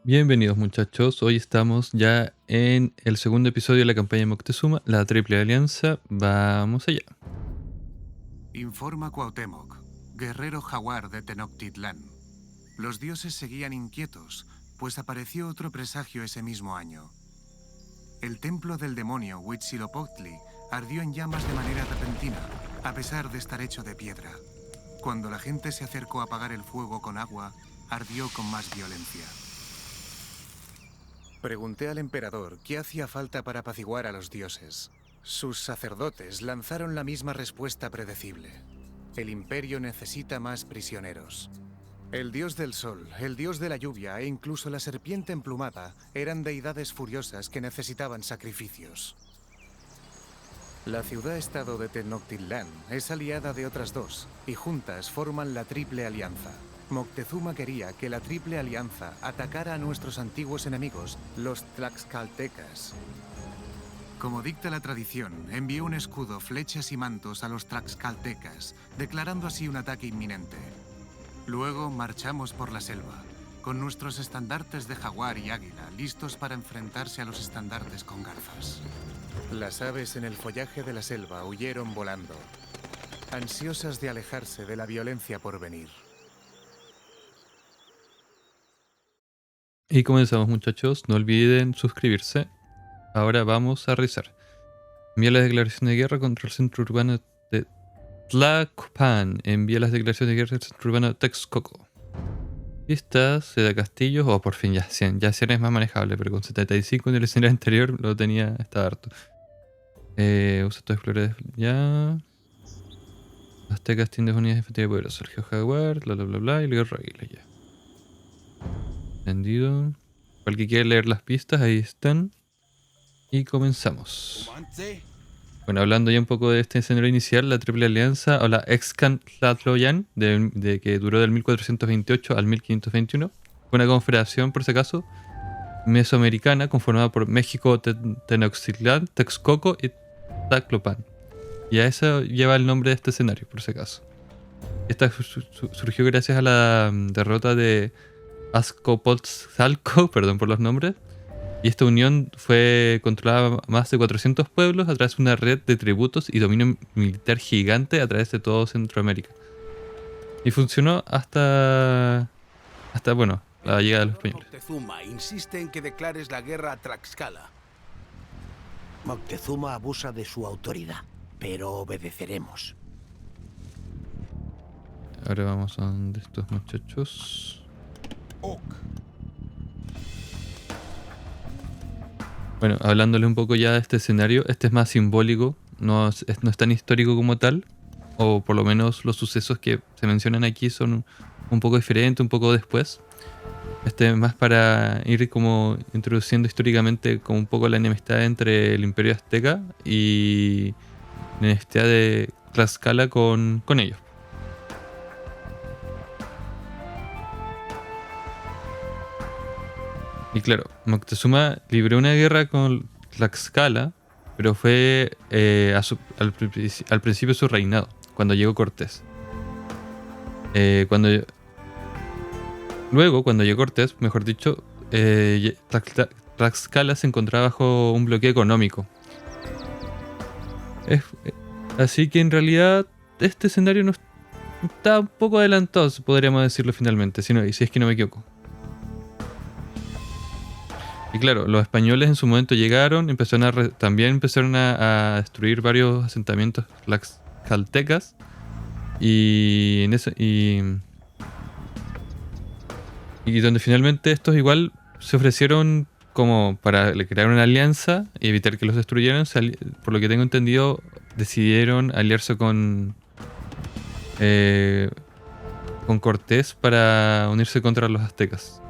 Bienvenidos muchachos, hoy estamos ya en el segundo episodio de la campaña de Moctezuma, la Triple Alianza. Vamos allá. Informa Cuauhtémoc, guerrero jaguar de Tenochtitlán. Los dioses seguían inquietos, pues apareció otro presagio ese mismo año. El templo del demonio Huitzilopochtli ardió en llamas de manera repentina, a pesar de estar hecho de piedra. Cuando la gente se acercó a apagar el fuego con agua, ardió con más violencia. Pregunté al emperador qué hacía falta para apaciguar a los dioses. Sus sacerdotes lanzaron la misma respuesta predecible. El imperio necesita más prisioneros. El dios del sol, el dios de la lluvia e incluso la serpiente emplumada eran deidades furiosas que necesitaban sacrificios. La ciudad-estado de Tenochtitlán es aliada de otras dos, y juntas forman la Triple Alianza. Moctezuma quería que la Triple Alianza atacara a nuestros antiguos enemigos, los tlaxcaltecas. Como dicta la tradición, envió un escudo, flechas y mantos a los tlaxcaltecas, declarando así un ataque inminente. Luego marchamos por la selva, con nuestros estandartes de jaguar y águila, listos para enfrentarse a los estandartes con garzas. Las aves en el follaje de la selva huyeron volando, ansiosas de alejarse de la violencia por venir. Y comenzamos muchachos, no olviden suscribirse. Ahora vamos a revisar. Envía la declaración de guerra contra el centro urbano de Tlacopan. Envía las declaraciones de guerra al centro urbano de Texcoco. Listas, se da castillos, por fin ya 100. Ya 100 es más manejable, pero con 75 en el escenario anterior lo tenía, estaba harto. Usa todo explorar ya. Aztecas tiendas unidades efectivas poderosas. Sergio Jaguar, bla bla bla bla, y luego Águila ya. Entendido. Para el que quiera leer las pistas, ahí están. Y comenzamos. Bueno, hablando ya un poco de este escenario inicial, la Triple Alianza, o la Excantlatloyan, de que duró del 1428 al 1521, fue una confederación, por si acaso, mesoamericana conformada por México, Tenochtitlán, Texcoco y Taclopan. Y a eso lleva el nombre de este escenario, por si acaso. Esta surgió gracias a la derrota de Azcapotzalco, perdón por los nombres, y esta unión fue controlada más de 400 pueblos a través de una red de tributos y dominio militar gigante a través de todo Centroamérica. Y funcionó hasta bueno, la llegada de los españoles. Moctezuma insiste en que declares la guerra a Tlaxcala. Moctezuma abusa de su autoridad, pero obedeceremos. Ahora vamos a donde estos muchachos. Bueno, hablándole un poco ya de este escenario, este es más simbólico, no es tan histórico como tal, o por lo menos los sucesos que se mencionan aquí son un poco diferentes, un poco después. Este es más para ir como introduciendo históricamente como un poco la enemistad entre el Imperio Azteca y la enemistad de Tlaxcala con ellos. Y claro, Moctezuma libró una guerra con Tlaxcala, pero fue al principio de su reinado, cuando llegó Cortés. Luego, cuando llegó Cortés, mejor dicho, Tlaxcala se encontraba bajo un bloqueo económico. Así que en realidad este escenario no está un poco adelantado, podríamos decirlo finalmente, si es que no me equivoco. Y claro, los españoles en su momento llegaron, también empezaron a destruir varios asentamientos tlaxcaltecas y donde finalmente estos igual se ofrecieron como para crear una alianza y evitar que los destruyeran. Por lo que tengo entendido, decidieron aliarse con Cortés para unirse contra los aztecas.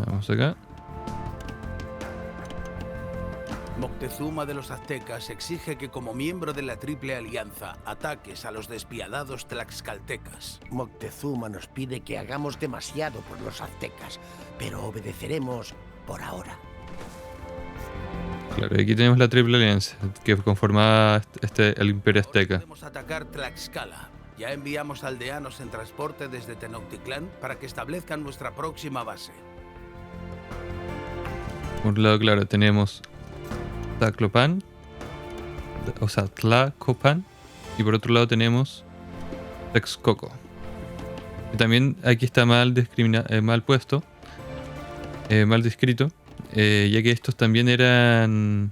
Vamos acá. Moctezuma de los aztecas exige que como miembro de la Triple Alianza ataques a los despiadados tlaxcaltecas. Moctezuma nos pide que hagamos demasiado por los aztecas, pero obedeceremos por ahora. Claro, aquí tenemos la Triple Alianza que conformaba el Imperio Azteca. Podemos atacar Tlaxcala, Ya enviamos aldeanos en transporte desde Tenochtitlán para que establezcan nuestra próxima base. Por un lado, claro, tenemos Tlacopan, o sea, Tlacopan, y por otro lado tenemos Texcoco. Y también aquí está mal puesto, mal descrito, ya que estos también eran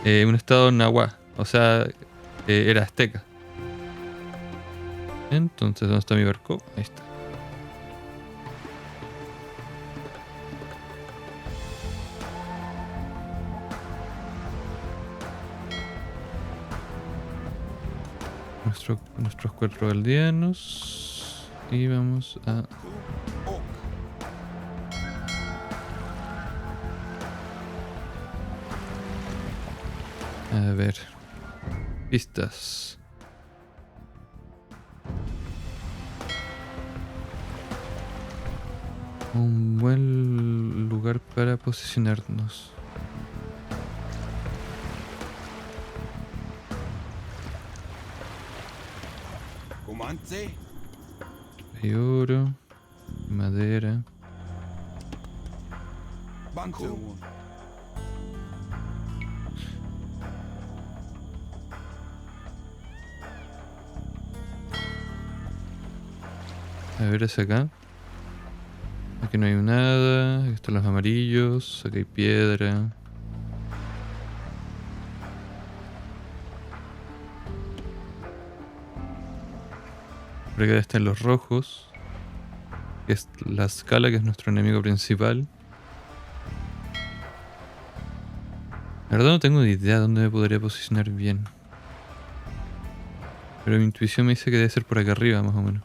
un estado náhuatl, o sea, era azteca. Entonces, ¿dónde está mi barco? Ahí está. Nuestros 4 aldeanos. Y vamos a... A ver. Pistas. Un buen lugar para posicionarnos. Hay oro, madera. A ver, es acá. Aquí no hay nada. Aquí están los amarillos. Aquí hay piedra. Por acá están los rojos. Que es la escala, que es nuestro enemigo principal. La verdad no tengo ni idea de dónde me podría posicionar bien. Pero mi intuición me dice que debe ser por acá arriba, más o menos.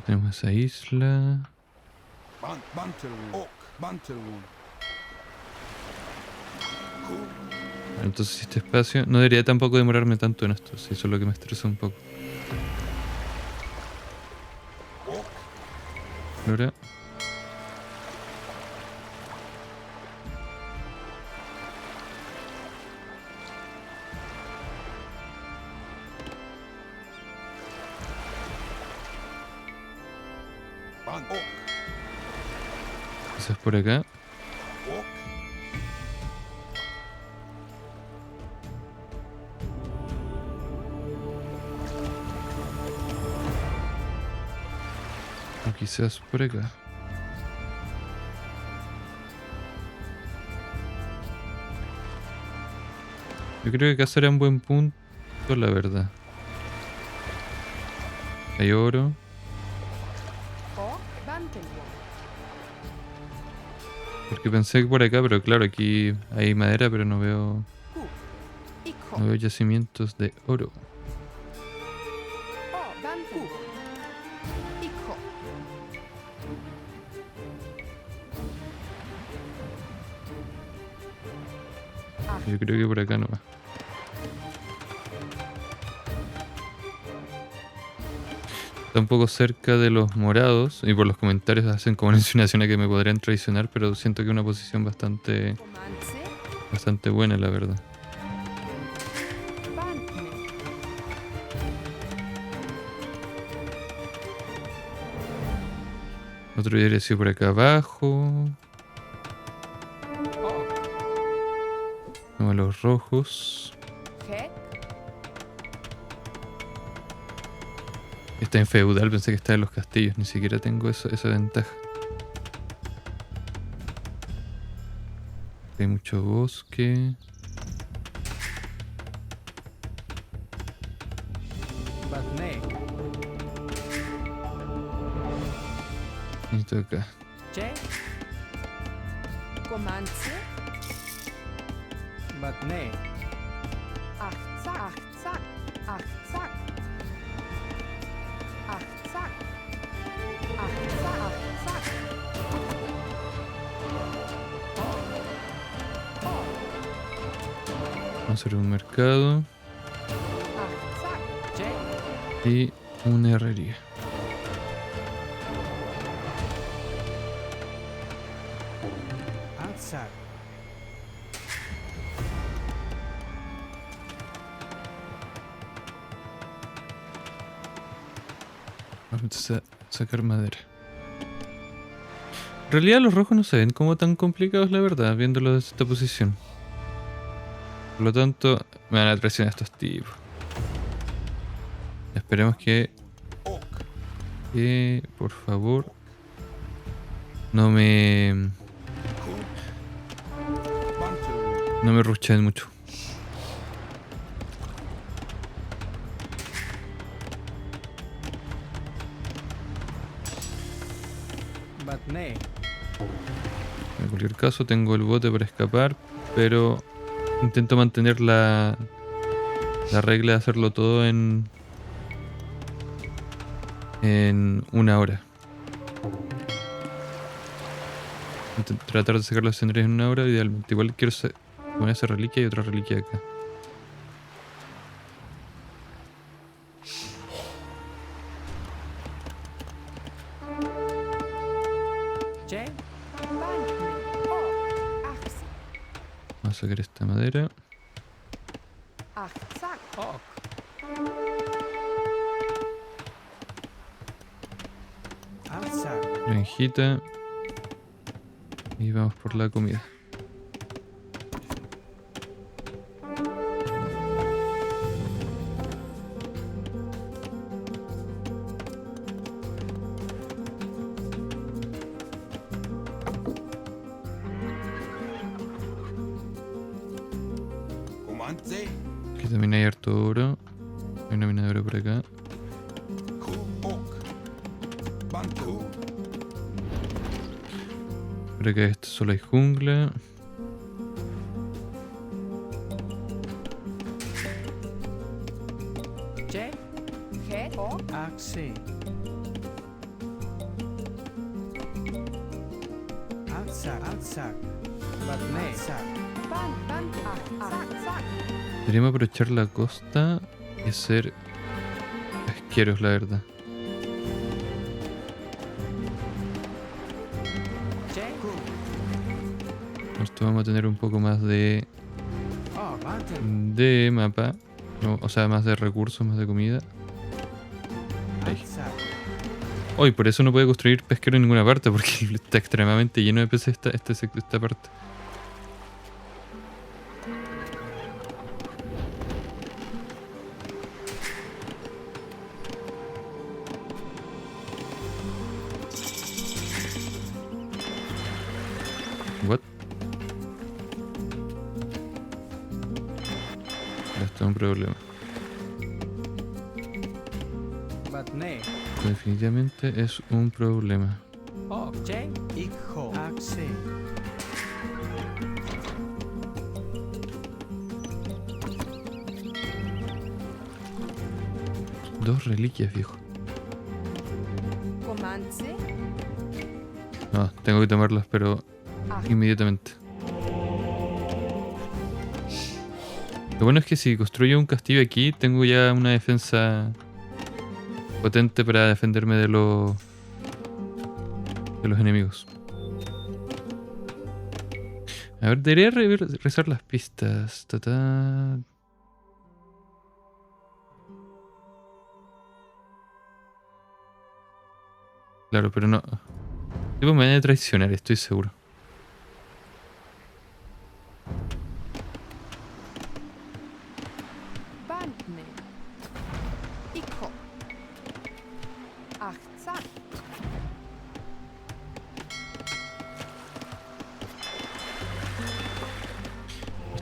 Tenemos esa isla. Entonces este espacio no debería tampoco demorarme tanto en esto, si eso es lo que me estresa un poco. Ahora quizás por acá. O quizás por acá. Yo creo que acá será un buen punto, la verdad. Hay oro. Porque pensé que por acá, pero claro, aquí hay madera, pero no veo yacimientos de oro. Yo creo que por acá no va. Está un poco cerca de los morados y por los comentarios hacen como una insinuación a que me podrían traicionar, pero siento que es una posición bastante buena, la verdad. Otro diario sido por acá abajo. Vamos a los rojos. Está en feudal, pensé que estaba en los castillos, ni siquiera tengo esa ventaja. Hay mucho bosque. Y esto acá. Vamos a hacer un mercado. Y una herrería. Vamos a sacar madera. En realidad los rojos no se ven como tan complicados, la verdad, viéndolo desde esta posición. Por lo tanto, me van a traicionar estos tipos. Esperemos que por favor no me rushen mucho. En cualquier caso tengo el bote para escapar, pero intento mantener la regla de hacerlo todo en una hora. Tratar de sacar los escenarios en una hora, idealmente. Igual quiero poner esa reliquia y otra reliquia acá. Vamos a sacar esta madera. Granjita. Y vamos por la comida. Aquí también hay harto oro. Hay una mina de oro por acá. Por acá esto solo hay jungla. Deberíamos aprovechar la costa y ser pesqueros, la verdad. Esto vamos a tener un poco más de mapa, o sea, más de recursos, más de comida. Ahí. Hoy por eso no puede construir pesquero en ninguna parte, porque está extremadamente lleno de peces esta parte. What? Esto es un problema. Definitivamente es un problema. Dos reliquias, viejo. No, tengo que tomarlas, pero inmediatamente. Lo bueno es que si construyo un castillo aquí, tengo ya una defensa potente para defenderme de los enemigos. A ver, debería revisar las pistas. Claro, pero no. Tipo, me van a traicionar, estoy seguro.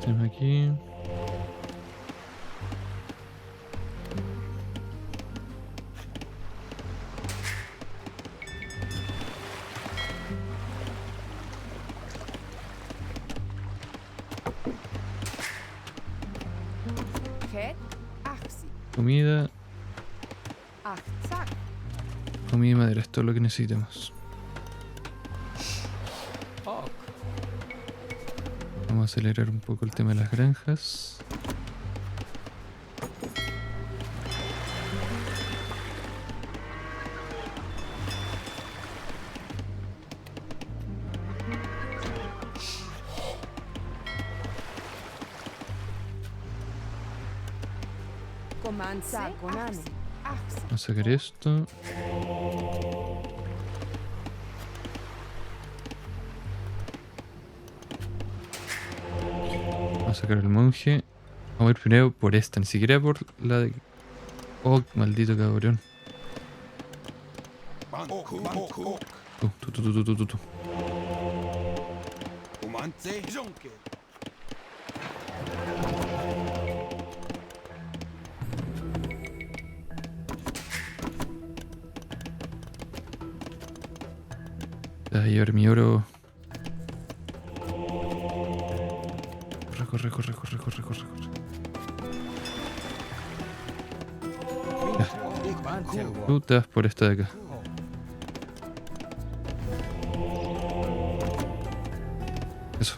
Tenemos aquí. Comida. Comida y madera, es todo lo que necesitamos. Vamos a acelerar un poco el tema de las granjas. Vamos a sacar esto. Vamos a sacar el monje. Vamos a ir primero por esta, ni siquiera por la de... Oh, maldito cabrón. Tú. Voy a llevar mi oro. Corre. Tú te vas por esta de acá. Eso.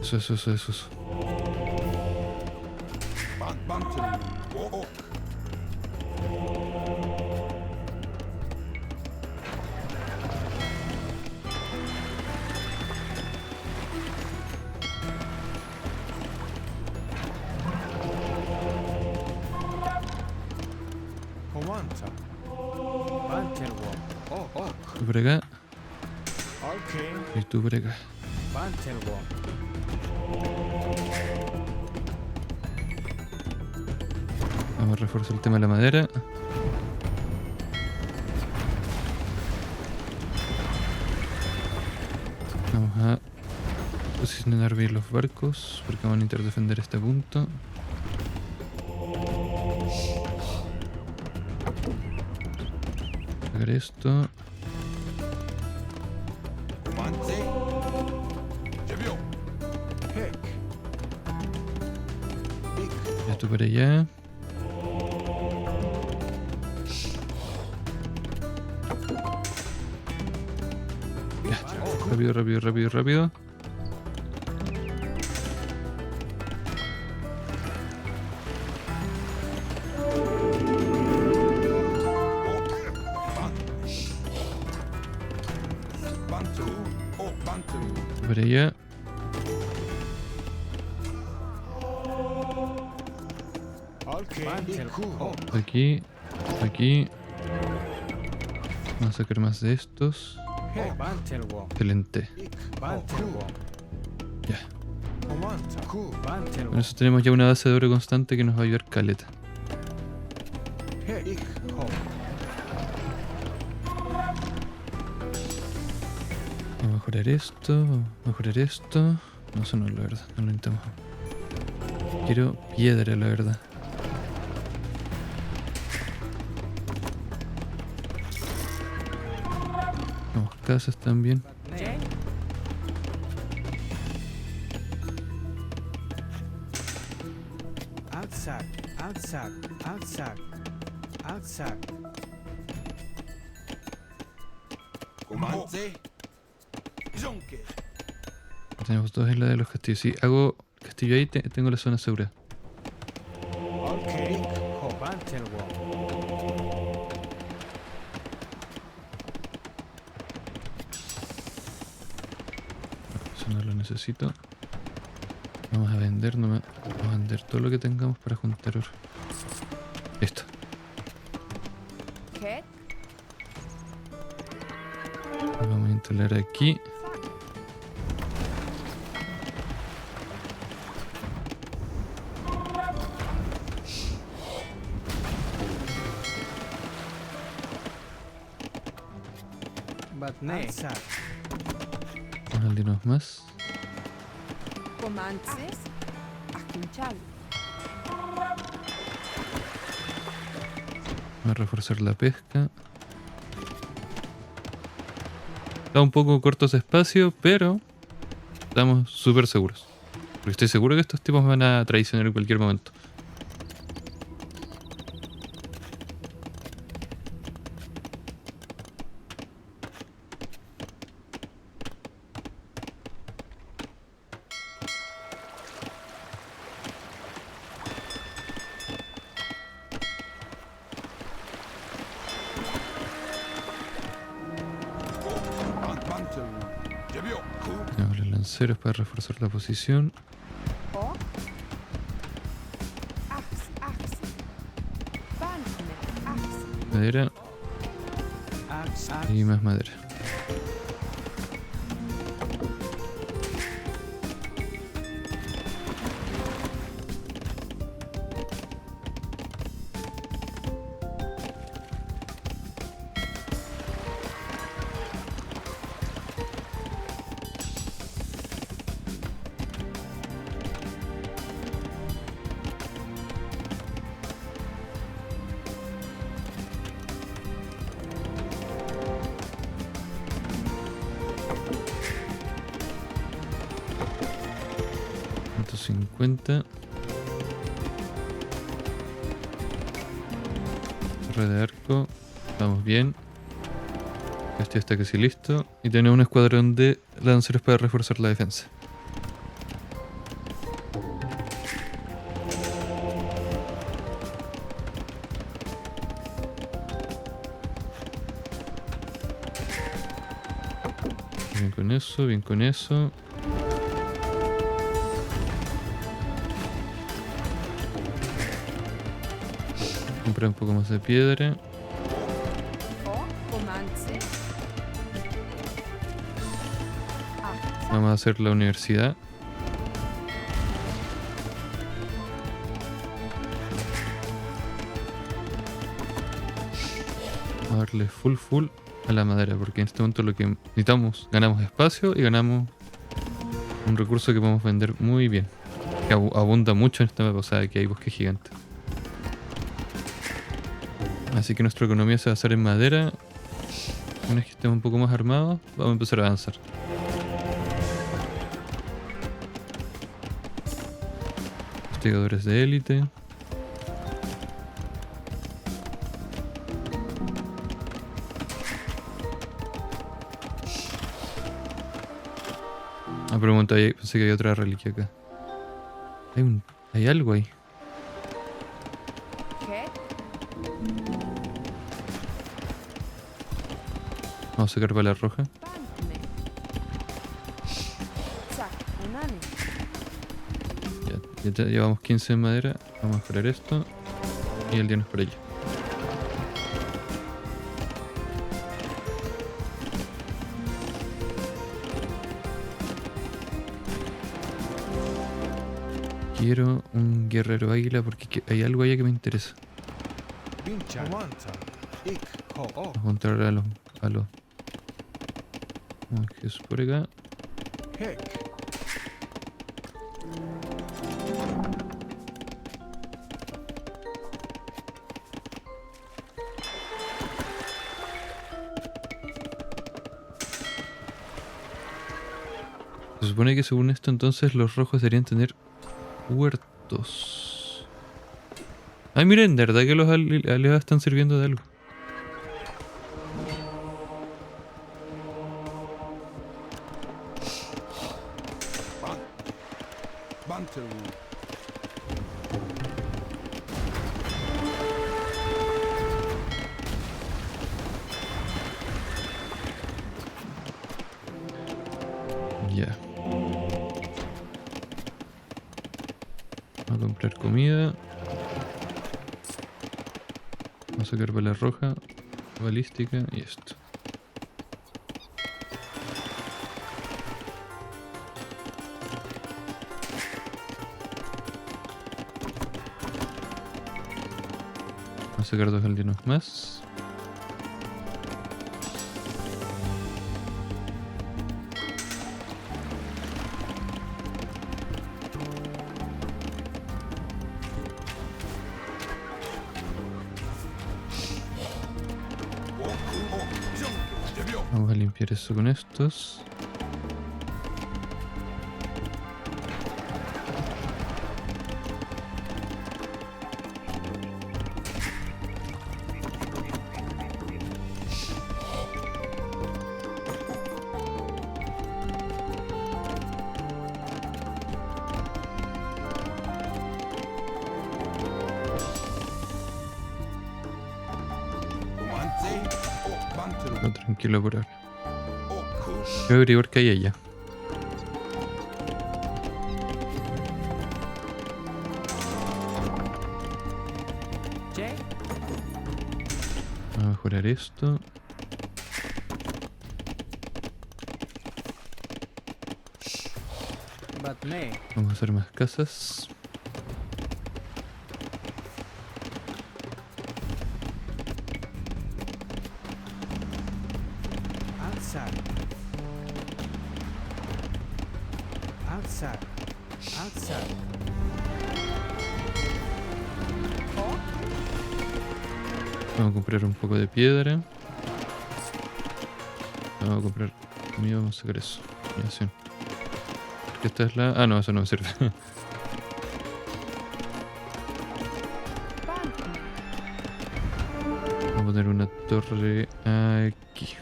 Eso. Tú por acá. Y tú por acá. Vamos a reforzar el tema de la madera. Vamos a posicionar bien los barcos porque van a intentar defender este punto. Sacar esto. Ya tú para allá. Ya. Rápido. Para allá. Aquí. Vamos a sacar más de estos. Excelente. Ya. Con eso tenemos ya una base de oro constante que nos va a ayudar caleta. Vamos a mejorar esto. No, eso no es la verdad, no lo intentamos. Quiero piedra, la verdad. Vamos, casas también. Tenemos dos islas de los castillos. Si hago castillo ahí, tengo la zona segura. Eso no lo necesito. Vamos a vender, vamos a vender todo lo que tengamos para juntar oro. Listo. Lo vamos a instalar aquí. Algunos más. Vamos a reforzar la pesca. Está un poco corto ese espacio, pero estamos súper seguros. Porque estoy seguro que estos tipos me van a traicionar en cualquier momento. Tenemos los lanceros para reforzar la posición. Madera. Y más madera. .50. Torre de arco. Vamos bien. Este está casi listo. Y tenemos un escuadrón de lanceros para reforzar la defensa. Bien con eso, bien con eso. Comprar un poco más de piedra. Vamos a hacer la universidad. Vamos a darle full a la madera, porque en este momento lo que necesitamos, ganamos espacio y ganamos un recurso que podemos vender muy bien. Que abunda mucho en esta mapa, o sea que hay bosque gigante. Así que nuestra economía se va a basar en madera. Una vez que estemos un poco más armados, vamos a empezar a avanzar. Investigadores de élite. Pregunta, pensé que había otra reliquia acá. Hay algo ahí. Vamos a sacar bala roja. Ya llevamos 15 de madera. Vamos a mejorar esto. Y el día no es por ello. Quiero un guerrero águila porque hay algo allá que me interesa. Vamos a encontrar a los... que es por acá. Se supone que según esto entonces los rojos deberían tener huertos. Ay, miren, de verdad que los aliados están sirviendo de algo. Ya. Vamos a comprar comida. Vamos a sacar bala roja, balística y esto. Vamos a sacar 2 aldeanos más. Vamos a limpiar eso con estos. No, tranquilo por ahora. Voy a averiguar qué hay allá. mejorar esto. Vamos a hacer más casas. Vamos a comprar un poco de piedra. Vamos a comprar comida, vamos a sacar eso. Combinación. Porque esta es la... Ah, no, eso no me sirve. Vamos a poner una torre aquí.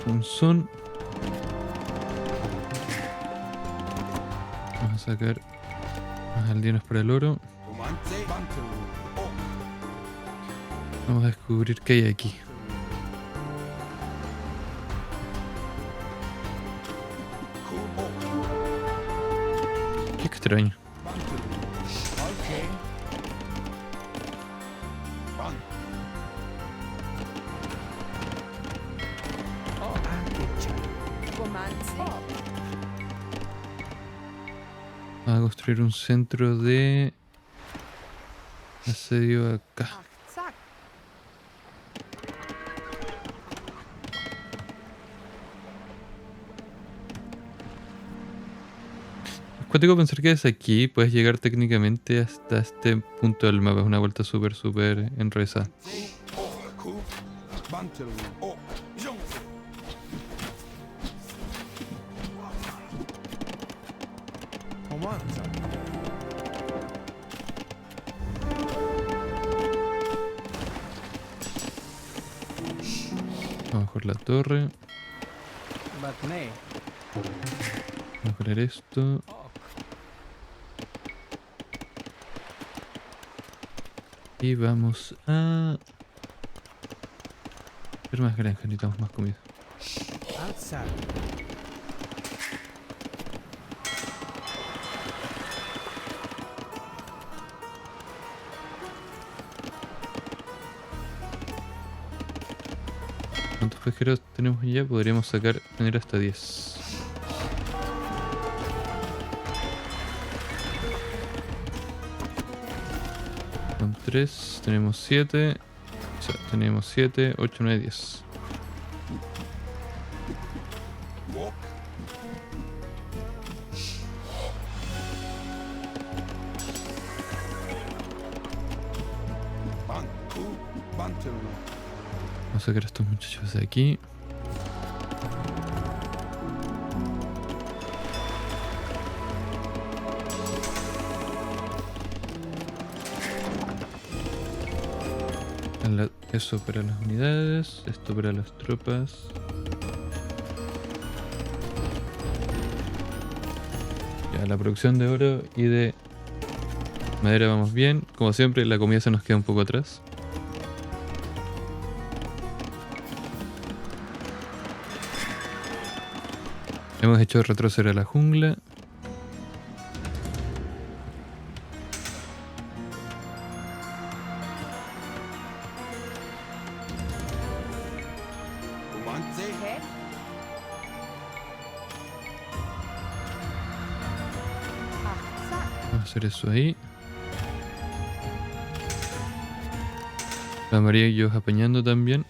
Punzón. Vamos a sacar más aldeanos para el oro. Vamos a descubrir qué hay aquí. Qué extraño. Vamos a construir un centro de asedio acá. Es cuático pensar que desde aquí puedes llegar técnicamente hasta este punto del mapa. Es una vuelta súper enrevesada. Vamos a mejorar la torre. Vamos a mejorar esto. Y vamos a... ver más granjas, necesitamos más comida. ¿Cuántos pesqueros tenemos ya? Podríamos tener hasta 10. Con 3 tenemos 7. O sea, tenemos 7, 8, 9, 10. Vamos a sacar a estos muchachos de aquí. Eso para las unidades, esto para las tropas. Ya, la producción de oro y de madera vamos bien. Como siempre, la comida se nos queda un poco atrás. Hemos hecho retroceder a la jungla. Vamos a hacer eso ahí. La María y yo apañando también.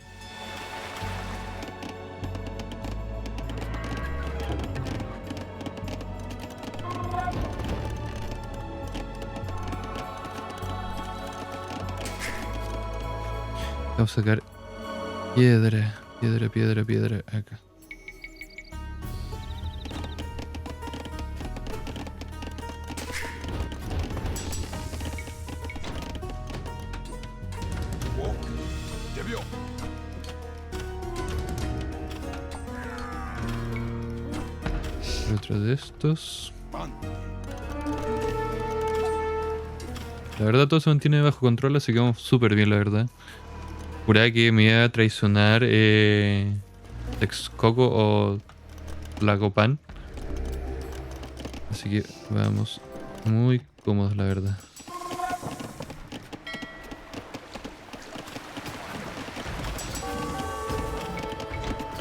Vamos a sacar piedra acá. Otro de estos. La verdad todo se mantiene bajo control, así que vamos súper bien, la verdad. Juraba que me iba a traicionar Texcoco o Tlacopan. Así que vamos muy cómodos, la verdad.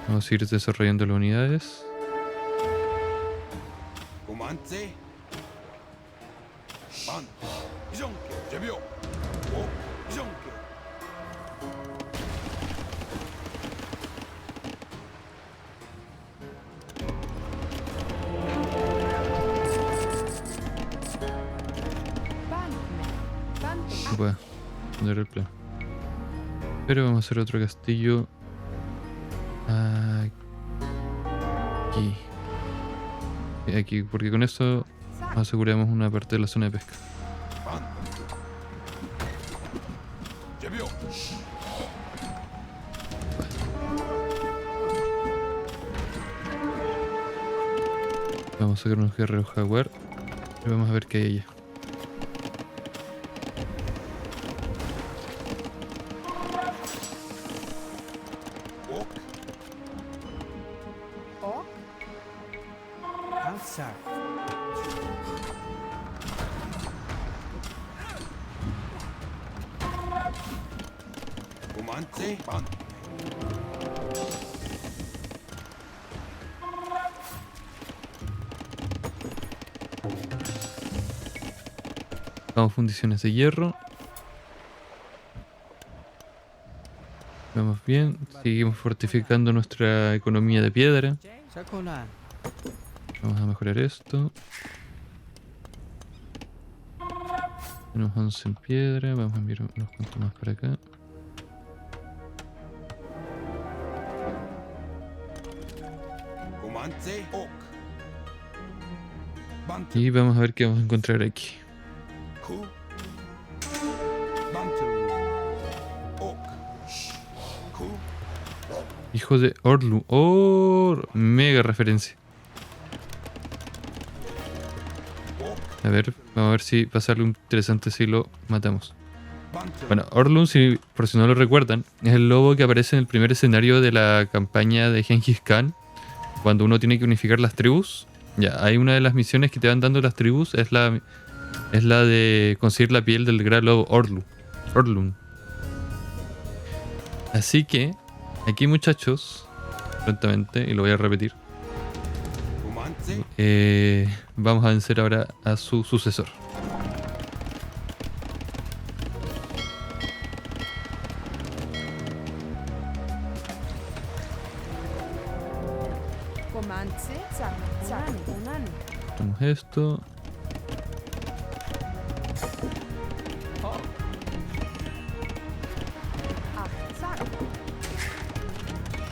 Vamos a ir desarrollando las unidades. No puedo poner el plan. Pero vamos a hacer otro castillo aquí. Aquí, porque con eso aseguramos una parte de la zona de pesca. Vamos a sacar unos guerreros jaguar y vamos a ver qué hay allá. Vamos fundiciones de hierro. Vamos bien. Seguimos fortificando nuestra economía de piedra. Vamos a mejorar esto. Tenemos 11 en piedra. Vamos a enviar unos cuantos más para acá. Y vamos a ver qué vamos a encontrar aquí. Hijo de Orlu. Oh, mega referencia. A ver, vamos a ver si pasa algo interesante si lo matamos. Bueno, Orlun, por si no lo recuerdan, es el lobo que aparece en el primer escenario de la campaña de Genghis Khan, cuando uno tiene que unificar las tribus. Ya, hay una de las misiones que te van dando las tribus, es la de conseguir la piel del gran lobo Orlun. Así que, aquí muchachos, prontamente, y lo voy a repetir, vamos a vencer ahora a su sucesor. Hacemos esto.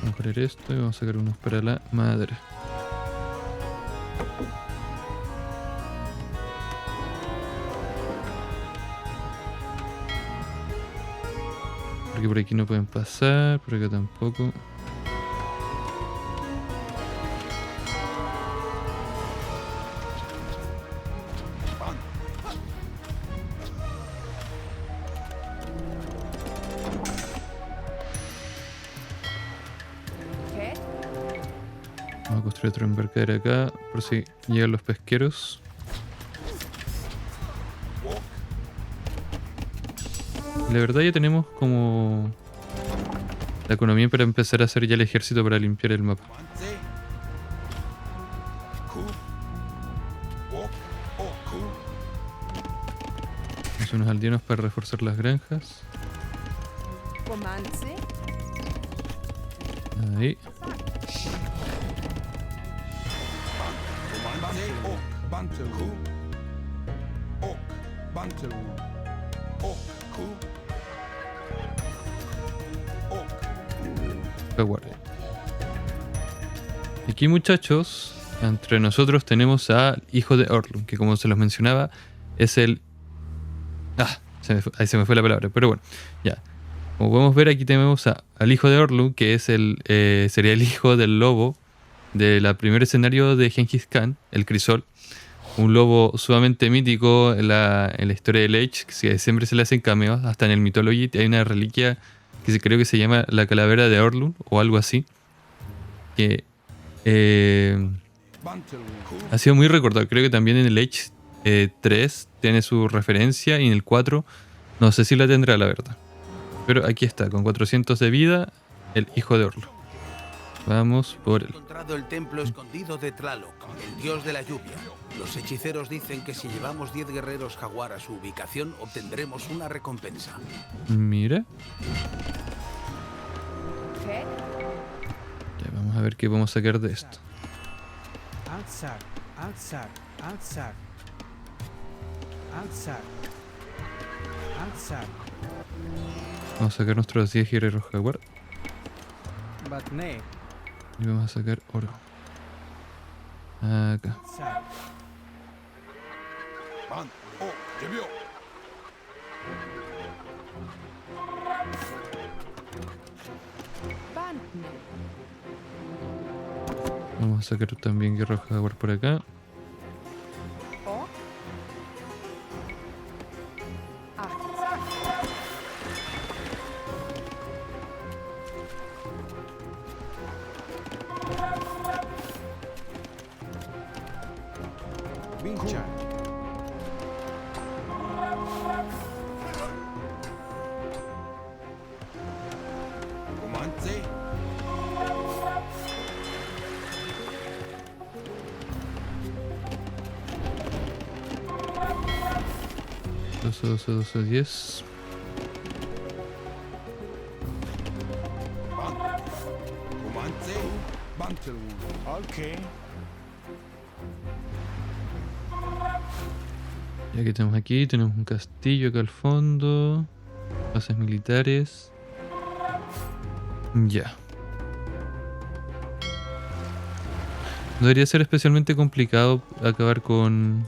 Vamos a poner esto y vamos a sacar unos para la madre. Porque por aquí no pueden pasar, por acá tampoco. Vamos a construir otro embarcadero acá, por si llegan los pesqueros. La verdad ya tenemos como la economía para empezar a hacer ya el ejército para limpiar el mapa. Vamos unos aldeanos para reforzar las granjas. Ahí. Aquí muchachos, entre nosotros tenemos al hijo de Orlun, que como se los mencionaba, es el... ahí se me fue la palabra, pero bueno, ya. Como podemos ver aquí tenemos al hijo de Orlun, que es sería el hijo del lobo de la primer escenario de Gengis Khan, el crisol. Un lobo sumamente mítico en la historia de Age, que siempre se le hacen cameos, hasta en el Mythology hay una reliquia creo que se llama la calavera de Orlun o algo así, que ha sido muy recordado. Creo que también en el Age 3 tiene su referencia y en el 4 no sé si la tendrá, la verdad. Pero aquí está, con 400 de vida, el hijo de Orlun. Vamos por He encontrado el templo escondido de Tlaloc, el dios de la lluvia. Los hechiceros dicen que si llevamos 10 guerreros jaguar a su ubicación, obtendremos una recompensa. Mira. ¿Qué? Ya, vamos a ver qué podemos sacar de esto. Outside, outside, outside. Outside. Outside. Vamos a sacar nuestros 10 guerreros jaguar. Batne. Y vamos a sacar oro. Acá. Outside. Bantne. Vamos a sacar también guerreros jaguar por acá. Ok. Ah. Vincha. Doce, 10. Ya que tenemos aquí, tenemos un castillo acá al fondo. Bases militares. Ya. No debería ser especialmente complicado acabar con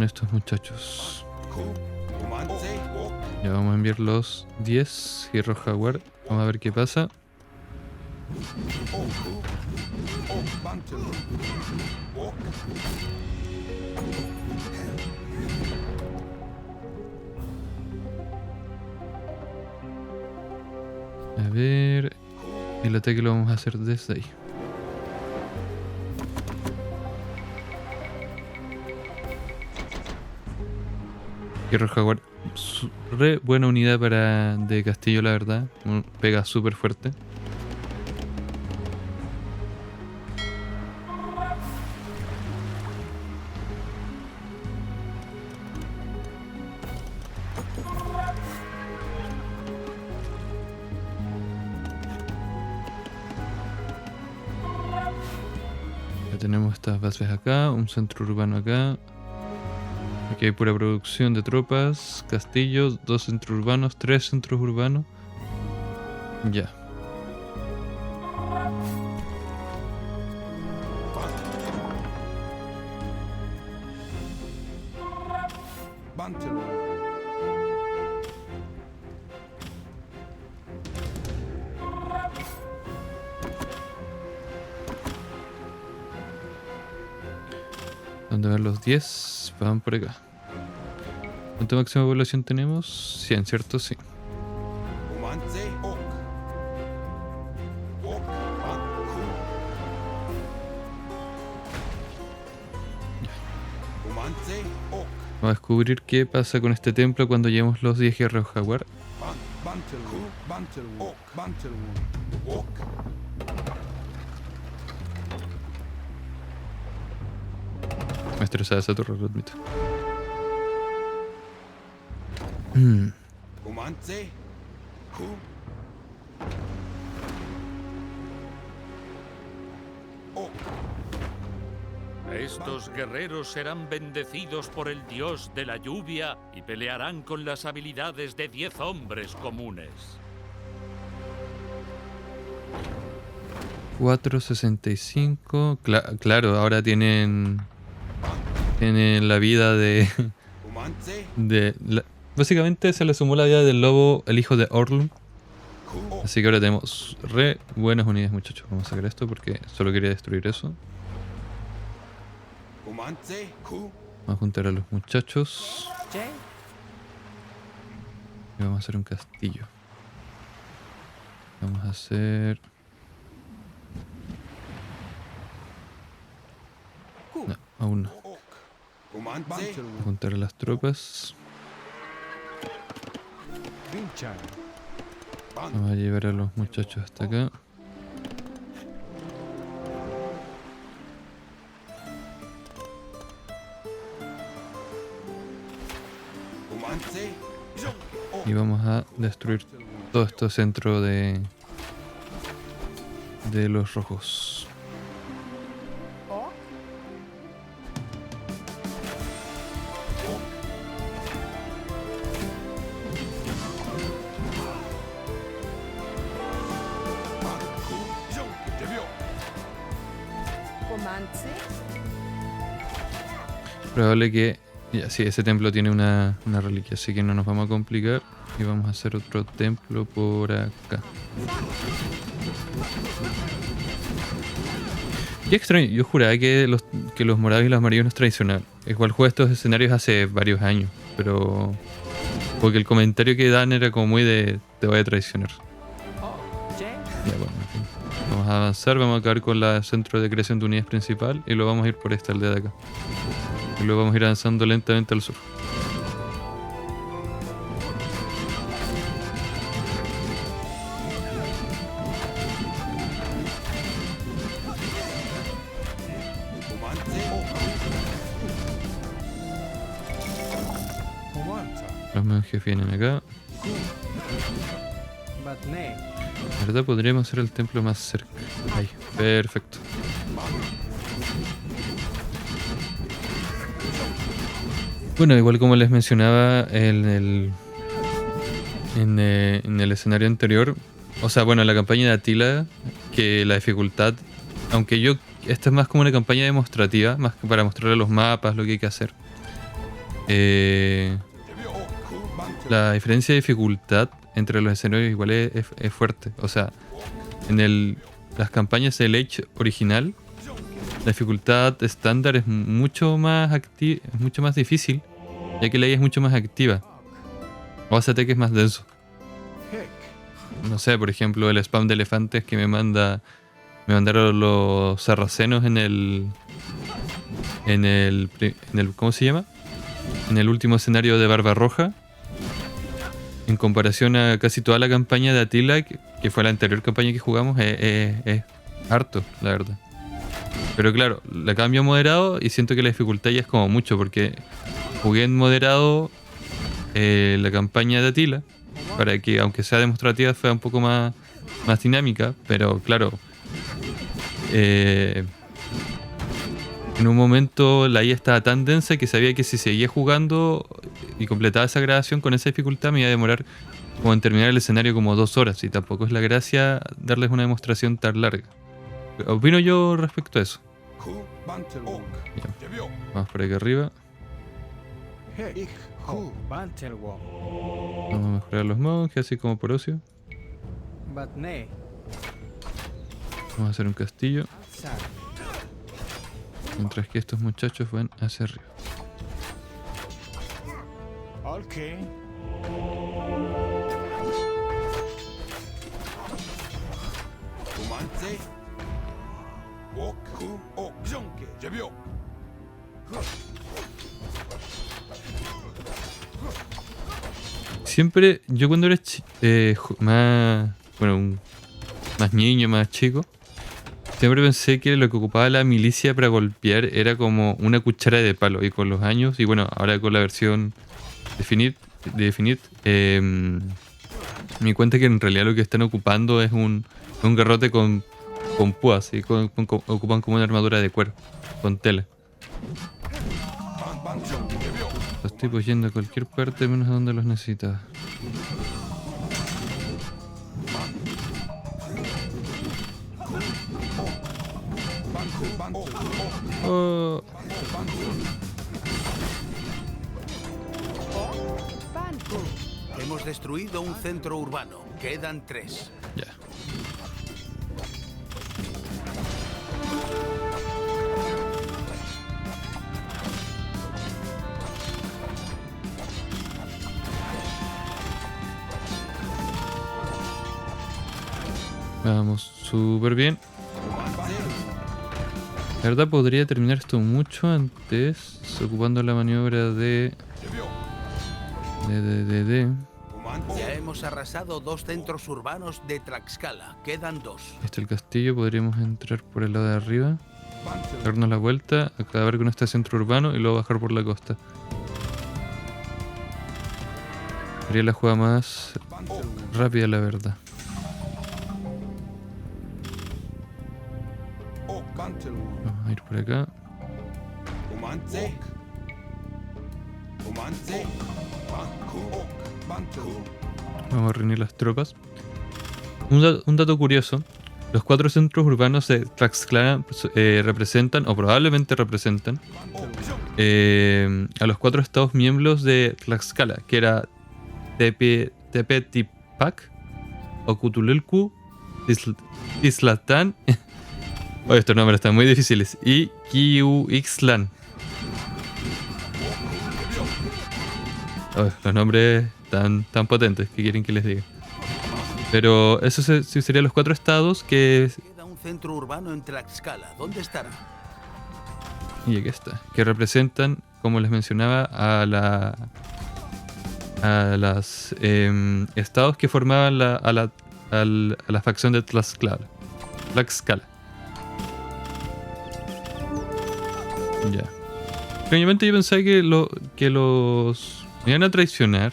estos muchachos. Ya vamos a enviar los 10 guerreros jaguar. Vamos a ver qué pasa. A ver, el ataque lo vamos a hacer desde ahí. Guerrero jaguar, re buena unidad de castillo, la verdad. Pega súper fuerte. Ya tenemos estas bases acá, un centro urbano acá. Aquí hay pura producción de tropas, castillos, 2 centros urbanos, 3 centros urbanos. Ya. ¿Dónde van los 10? Van por acá. ¿Cuánto máximo de población tenemos? 100, ¿cierto? Sí. Vamos a descubrir qué pasa con este templo cuando llevemos los 10 guerreros jaguar. Me estresaba esa torre, lo admito. Estos guerreros serán bendecidos por el dios de la lluvia y pelearán con las habilidades de 10 hombres comunes. 465. Claro, ahora tienen la vida básicamente se le sumó la vida del lobo, el hijo de Orlun. Así que ahora tenemos re buenas unidades, muchachos. Vamos a sacar esto porque solo quería destruir eso. Vamos a juntar a los muchachos. Y vamos a hacer un castillo. Vamos a hacer... No, aún no. Vamos a juntar a las tropas. Vinchan. Vamos a llevar a los muchachos hasta acá. Y vamos a destruir todo este centro de los rojos. Ok. Comance. Probable que... Ya, sí, ese templo tiene una reliquia, así que no nos vamos a complicar. Y vamos a hacer otro templo por acá. Qué extraño, yo juraba que los morados y los amarillos no es tradicional. Igual jugué estos escenarios hace varios años, pero... Porque el comentario que dan era como muy de... Te voy a traicionar. Ya, bueno, en fin. Vamos a avanzar, vamos a acabar con el centro de creación de unidades principal y luego vamos a ir por esta aldea de acá. Y luego vamos a ir avanzando lentamente al sur. Los monjes vienen acá. Batne. La verdad podríamos hacer el templo más cerca. Ahí, perfecto. Bueno, igual como les mencionaba en el escenario anterior, o sea, bueno, la campaña de Attila, que la dificultad, aunque esta es más como una campaña demostrativa, más que para mostrarle los mapas, lo que hay que hacer. La diferencia de dificultad entre los escenarios igual es fuerte. O sea, las campañas del Age original, la dificultad estándar es mucho más difícil, ya que la IA es mucho más activa. O sea, que es más denso. No sé, por ejemplo, el spam de elefantes que me mandaron los sarracenos en el ¿cómo se llama? En el último escenario de Barbarroja. En comparación a casi toda la campaña de Attila, que fue la anterior campaña que jugamos, es harto, la verdad. Pero claro, la cambio a moderado y siento que la dificultad ya es como mucho, porque jugué en moderado la campaña de Attila, para que aunque sea demostrativa fuera un poco más dinámica, pero claro, en un momento la IA estaba tan densa que sabía que si seguía jugando y completaba esa grabación con esa dificultad me iba a demorar como en terminar el escenario como 2 horas, y tampoco es la gracia darles una demostración tan larga. Opino yo respecto a eso. Ya. Vamos por aquí arriba. Vamos a mejorar los monjes, así como por ocio. Batne. Vamos a hacer un castillo, mientras que estos muchachos van hacia arriba. Siempre, yo cuando era más niño, más chico, siempre pensé que lo que ocupaba la milicia para golpear era como una cuchara de palo, y con los años, y bueno, ahora con la versión Definite, me di cuenta que en realidad lo que están ocupando es un garrote con púas, y ocupan como una armadura de cuero, con tela. Los tipos yendo a cualquier parte menos a donde los necesitaba. Oh. Banco. Hemos destruido un centro urbano. Quedan 3. Ya. Vamos súper bien. La verdad podría terminar esto mucho antes, ocupando la maniobra de... Ya hemos arrasado 2 centros urbanos de Tlaxcala. Quedan 2. Ahí está el castillo, podríamos entrar por el lado de arriba, darnos la vuelta, acabar con este centro urbano y luego bajar por la costa. Sería la jugada más rápida, la verdad. Vamos a ir por acá. Vamos a reunir las tropas. Un dato curioso. Los 4 centros urbanos de Tlaxcala representan, o probablemente representan, a los 4 estados miembros de Tlaxcala, que era Tepetipac, Ocutulelcu, Tizlatán, oh, estos nombres están muy difíciles, y Quiuixtlán. Oh, los nombres tan potentes que quieren que les diga. Pero eso serían los 4 estados que... Queda un centro urbano en Tlaxcala. ¿Dónde estará? Y aquí está. Que representan, como les mencionaba, a las estados que formaban a la facción de Tlaxcala. Ya. Obviamente yo pensaba que los me iban a traicionar.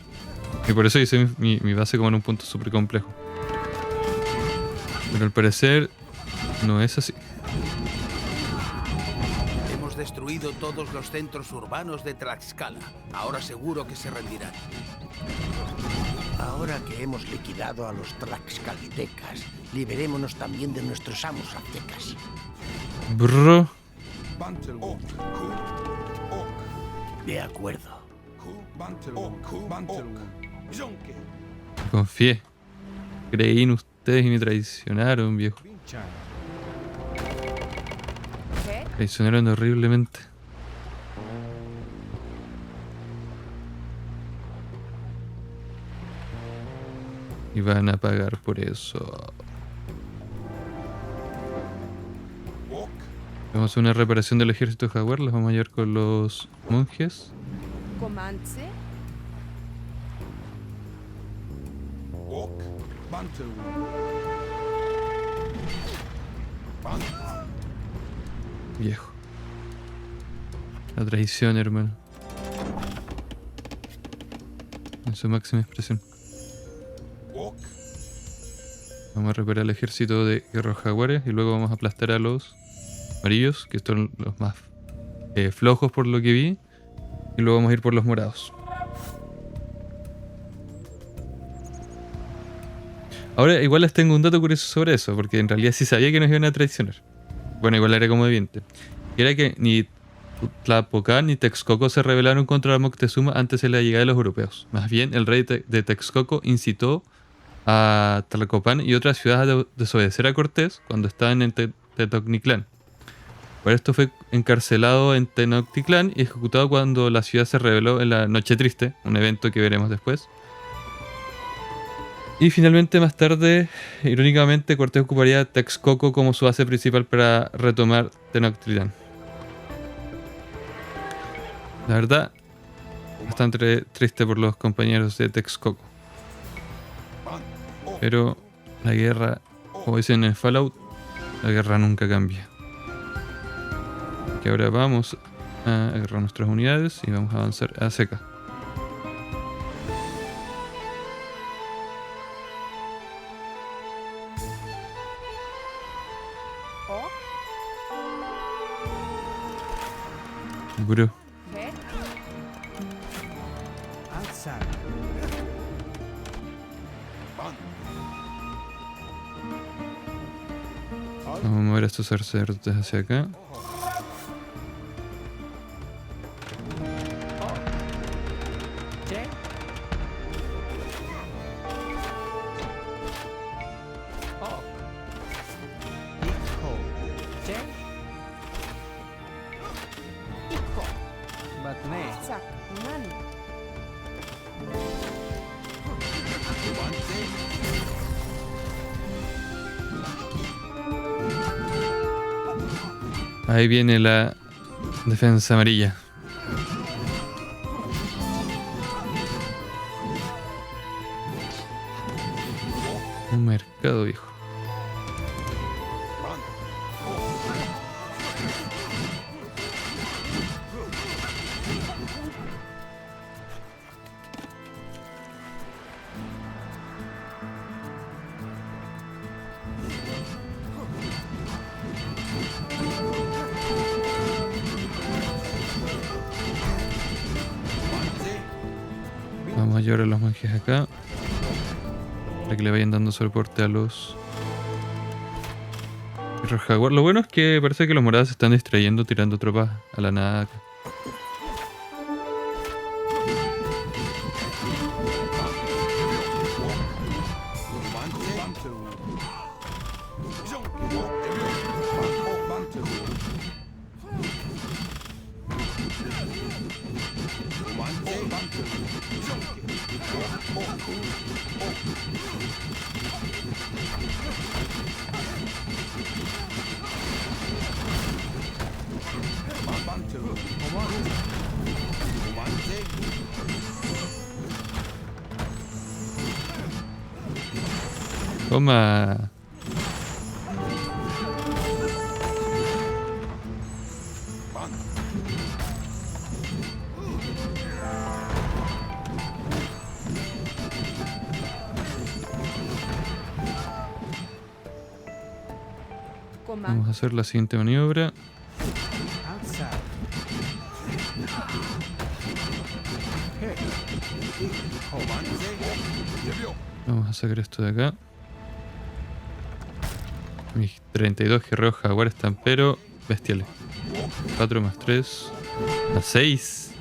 Y por eso hice mi base como en un punto súper complejo. Pero al parecer no es así. Hemos destruido todos los centros urbanos de Tlaxcala. Ahora seguro que se rendirán. Ahora que hemos liquidado a los tlaxcalitecas, liberémonos también de nuestros amos aztecas. Bro. De acuerdo. Confié. Creí en ustedes y me traicionaron, viejo. ¿Qué? Traicionaron horriblemente. Y van a pagar por eso. Vamos a hacer una reparación del ejército jaguar. Los vamos a llevar con los monjes. Comanche. Viejo. La traición, hermano. En su máxima expresión. Vamos a reparar el ejército de guerreros jaguares y luego vamos a aplastar a los amarillos, que son los más flojos por lo que vi. Y luego vamos a ir por los morados. Ahora igual les tengo un dato curioso sobre eso, porque en realidad sí sabía que nos iban a traicionar. Bueno, igual era como evidente. Y era que ni Tlapocan ni Texcoco se rebelaron contra Moctezuma antes de la llegada de los europeos. Más bien, el rey de Texcoco incitó a Tlacopan y otras ciudades a desobedecer a Cortés cuando estaban en Tenochtitlán. Por esto fue encarcelado en Tenochtitlán y ejecutado cuando la ciudad se rebeló en la Noche Triste, un evento que veremos después. Y finalmente, más tarde, irónicamente, Cortés ocuparía Texcoco como su base principal para retomar Tenochtitlán. La verdad, bastante triste por los compañeros de Texcoco. Pero la guerra, como dicen en Fallout, la guerra nunca cambia. Que ahora vamos a agarrar nuestras unidades y vamos a avanzar a seca. ¿O? Bro. ¿Qué? Alzar. Vamos a mover a estos sacerdotes hacia acá. ¿Qué? Ahí viene la defensa amarilla. Un mercado, viejo. Vamos a llevar a los monjes acá para que le vayan dando soporte a los perros jaguar. Lo bueno es que parece que los morados se están distrayendo tirando tropas a la nada acá. Toma. Vamos a hacer la siguiente maniobra. Outside. Hit. Vamos a sacar esto de acá. Mis 32 guerreros jaguar están pero bestiales. 4 más 3 más 6.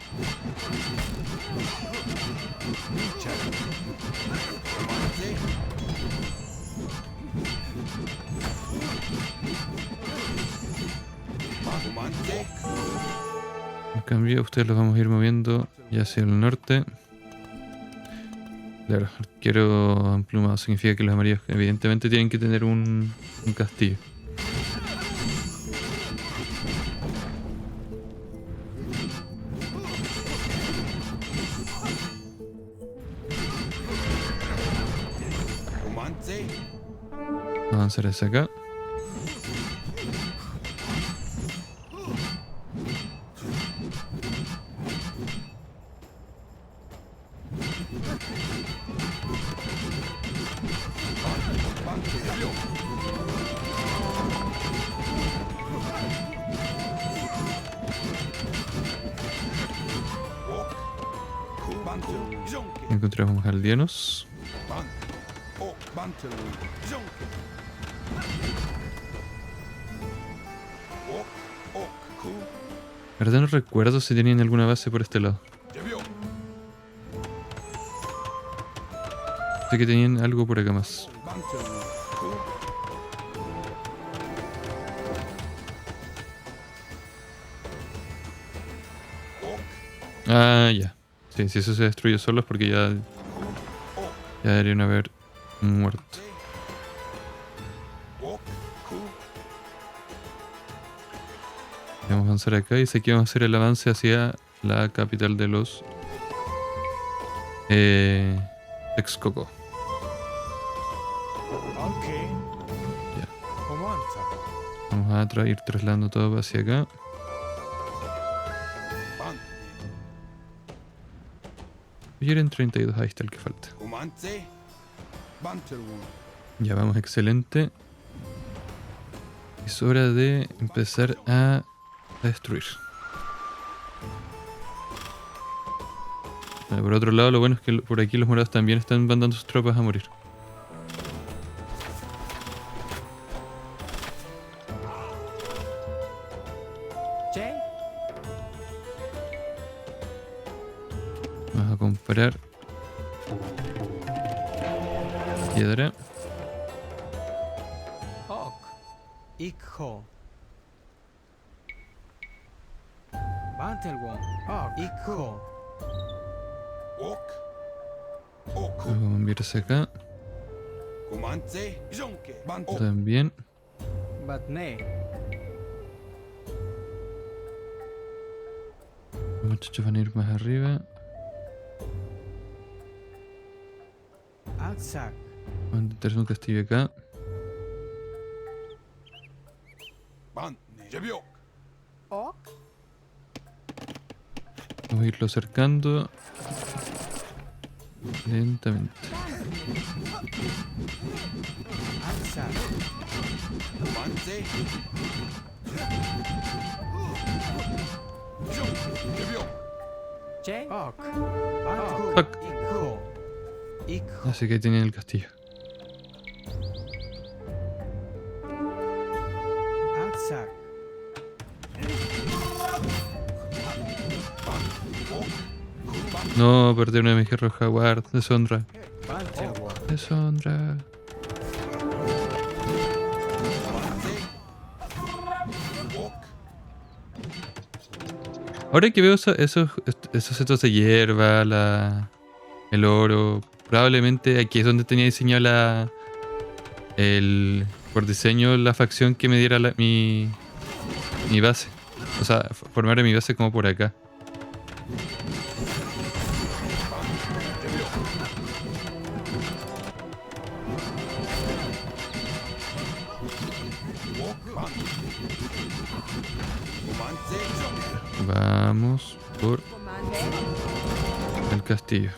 En cambio, ustedes los vamos a ir moviendo ya hacia el norte. Claro, arquero emplumado significa que los amarillos evidentemente tienen que tener un castillo. Vamos a avanzar hacia acá. Encontramos aldeanos. La verdad no recuerdo si tenían alguna base por este lado. Sé que tenían algo por acá más. Ah, ya. Sí, si eso se destruye solo es porque ya deberían haber muerto. Vamos a avanzar acá y sé que vamos a hacer el avance hacia la capital de los Texcoco. Okay. Ya. Comanza. Vamos a ir trasladando todo hacia acá. Y eran 32, ahí está el que falta. Ya vamos, excelente. Es hora de empezar a destruir. Bueno, por otro lado, lo bueno es que por aquí los morados también están mandando sus tropas a morir. Jay. Vamos a comprar piedra. Ok. Ikho. Bantelwon. Ok. Ikho. Vamos a enviar hacia acá. También. Batne. muchachos van a ir más arriba. Atsak. Vamos a intentar un castillo acá. Ok. Vamos a irlo acercando lentamente. Atsak. Che. Ok. Fuck. Ikho. Ikho. Así que ahí tienen el castillo. Atsak. No, perdí una de mis guerreros jaguar. Deshonra. Panterwa. Deshonra. Ahora que veo esos setos de hierba, el oro, probablemente aquí es donde tenía diseñado por diseño la facción que me diera mi base. O sea, formar mi base como por acá. Vamos por Comandé. el castillo.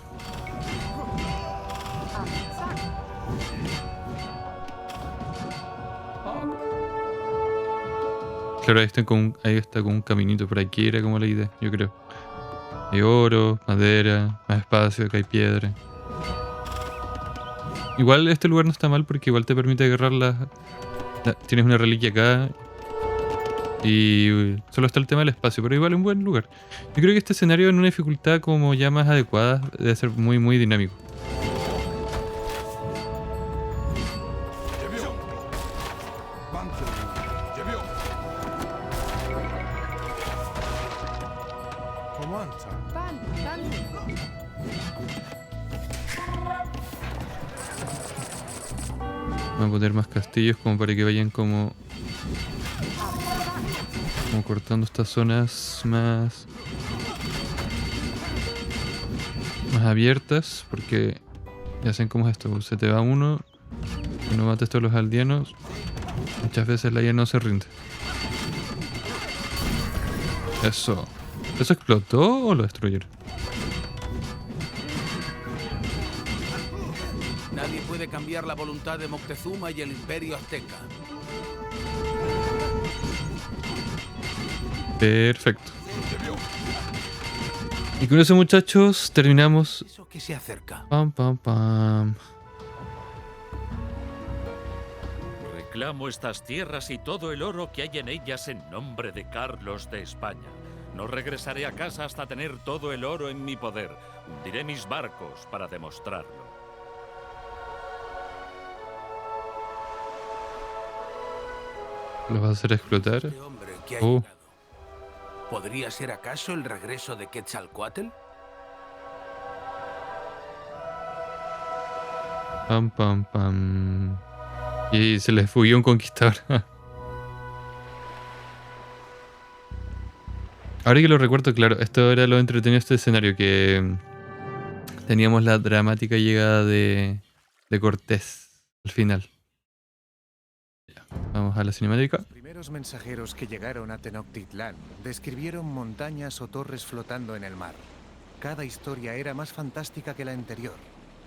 Atsak. Claro, ahí está con un caminito por aquí, era como la idea, yo creo. Hay oro, madera, más espacio, acá hay piedra. Igual este lugar no está mal porque igual te permite agarrar tienes una reliquia acá. Y solo está el tema del espacio, pero igual es un buen lugar. Yo creo que este escenario en una dificultad como ya más adecuada debe ser muy muy dinámico. Comanta. Pan. Vamos a poner más castillos como para que vayan como cortando estas zonas más abiertas, porque ya saben cómo es esto, se te va uno y no mates todos los aldeanos, muchas veces la IA no se rinde. ¿Eso explotó o lo destruyeron? Nadie puede cambiar la voluntad de Moctezuma y el Imperio Azteca. Perfecto. Y con eso, muchachos, terminamos. Eso que se acerca. Pam, pam, pam. Reclamo estas tierras y todo el oro que hay en ellas en nombre de Carlos de España. No regresaré a casa hasta tener todo el oro en mi poder. Hundiré mis barcos para demostrarlo. ¿Los vas a hacer explotar? Este hombre que ha Oh. llegado. ¿Podría ser acaso el regreso de Quetzalcóatl? Pam, pam, pam. Y se les fugió un conquistador. Ahora que lo recuerdo, claro, esto era lo entretenido de este escenario, que teníamos la dramática llegada de Cortés al final. Ya, vamos a la cinemática. Los primeros mensajeros que llegaron a Tenochtitlán describieron montañas o torres flotando en el mar. Cada historia era más fantástica que la anterior.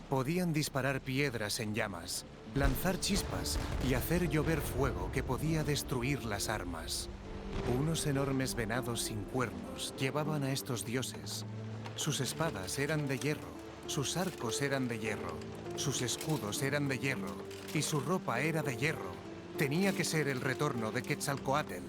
Podían disparar piedras en llamas, lanzar chispas y hacer llover fuego que podía destruir las armas. Unos enormes venados sin cuernos llevaban a estos dioses. Sus espadas eran de hierro, sus arcos eran de hierro, sus escudos eran de hierro y su ropa era de hierro. Tenía que ser el retorno de Quetzalcóatl.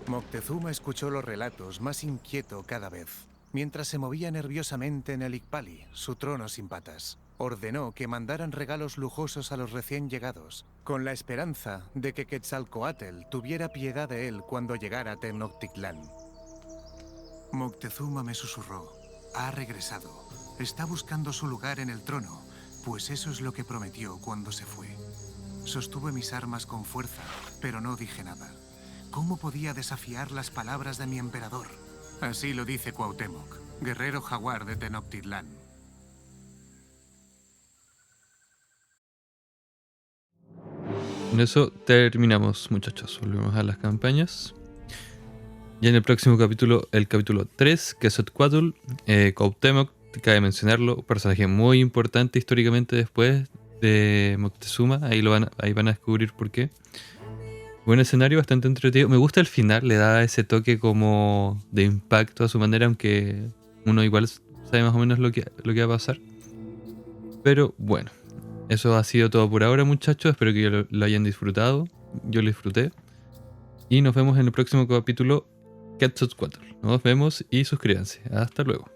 Moctezuma escuchó los relatos más inquieto cada vez, mientras se movía nerviosamente en el Icpali, su trono sin patas. Ordenó que mandaran regalos lujosos a los recién llegados, con la esperanza de que Quetzalcóatl tuviera piedad de él cuando llegara a Tenochtitlán. Moctezuma me susurró: ha regresado. Está buscando su lugar en el trono, pues eso es lo que prometió cuando se fue. Sostuve mis armas con fuerza, pero no dije nada. ¿Cómo podía desafiar las palabras de mi emperador? Así lo dice Cuauhtémoc, guerrero jaguar de Tenochtitlán. Con eso terminamos, muchachos. Volvemos a las campañas. Ya en el próximo capítulo, el capítulo 3, Quetzalcóatl, Cuauhtémoc, cabe mencionarlo, un personaje muy importante históricamente después de Moctezuma. Ahí van a descubrir por qué. Buen escenario, bastante entretenido. Me gusta el final, le da ese toque como de impacto a su manera, aunque uno igual sabe más o menos lo que va a pasar. Pero bueno, eso ha sido todo por ahora, muchachos. Espero que lo hayan disfrutado. Yo lo disfruté. Y nos vemos en el próximo capítulo, Quetzalcóatl. Nos vemos y suscríbanse. Hasta luego.